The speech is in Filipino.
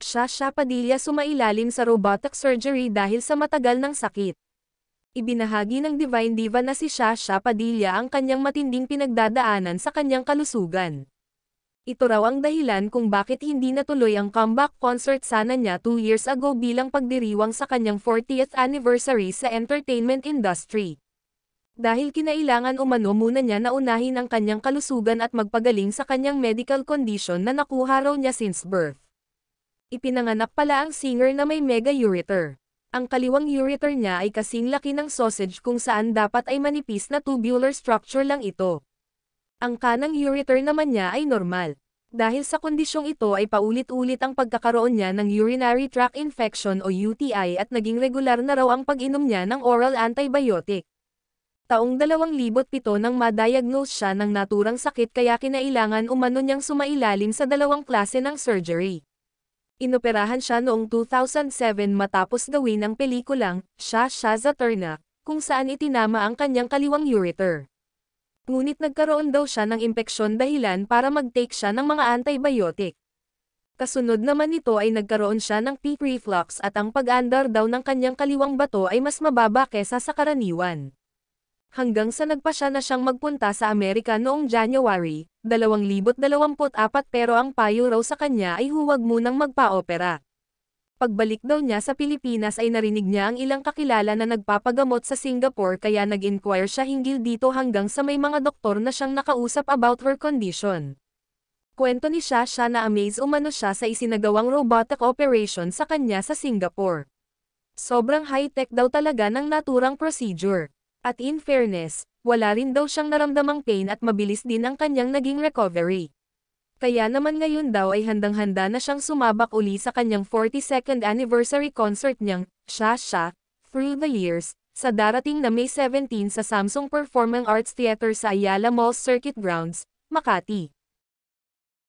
Sasha Padilla sumailalim sa robotic surgery dahil sa matagal ng sakit. Ibinahagi ng Divine Diva na si Sasha Padilla ang kanyang matinding pinagdadaanan sa kanyang kalusugan. Ito raw ang dahilan kung bakit hindi natuloy ang comeback concert sana niya 2 years ago bilang pagdiriwang sa kanyang 40th anniversary sa entertainment industry. Dahil kinailangan umano muna niya na unahin ang kanyang kalusugan at magpagaling sa kanyang medical condition na nakuha raw niya since birth. Ipinanganak pala ang singer na may mega ureter. Ang kaliwang ureter niya ay kasing laki ng sausage kung saan dapat ay manipis na tubular structure lang ito. Ang kanang ureter naman niya ay normal. Dahil sa kondisyong ito ay paulit-ulit ang pagkakaroon niya ng urinary tract infection o UTI at naging regular na raw ang pag-inom niya ng oral antibiotic. Taong 2007 nang ma-diagnose siya ng naturang sakit kaya kinailangan umano niyang sumailalim sa 2 klase ng surgery. Inoperahan siya noong 2007 matapos gawin ang pelikulang Sasha Zaterna, kung saan itinama ang kanyang kaliwang ureter. Ngunit nagkaroon daw siya ng impeksyon dahilan para mag-take siya ng mga antibiotic. Kasunod naman nito ay nagkaroon siya ng peak reflux at ang pag-andar daw ng kanyang kaliwang bato ay mas mababa kesa sa karaniwan. Hanggang sa nagpasya na siyang magpunta sa Amerika noong January 2024 pero ang payo raw sa kanya ay huwag munang magpa-opera. Pagbalik daw niya sa Pilipinas ay narinig niya ang ilang kakilala na nagpapagamot sa Singapore kaya nag-inquire siya hinggil dito hanggang sa may mga doktor na siyang nakausap about her condition. Kwento ni Sasha na amaze umano siya sa isinagawang robotic operation sa kanya sa Singapore. Sobrang high-tech daw talaga ng naturang procedure. At in fairness, wala rin daw siyang naramdamang pain at mabilis din ang kanyang naging recovery. Kaya naman ngayon daw ay handang-handa na siyang sumabak uli sa kanyang 42nd anniversary concert niyang, Sasha, Through the Years, sa darating na May 17 sa Samsung Performing Arts Theater sa Ayala Mall Circuit Grounds, Makati.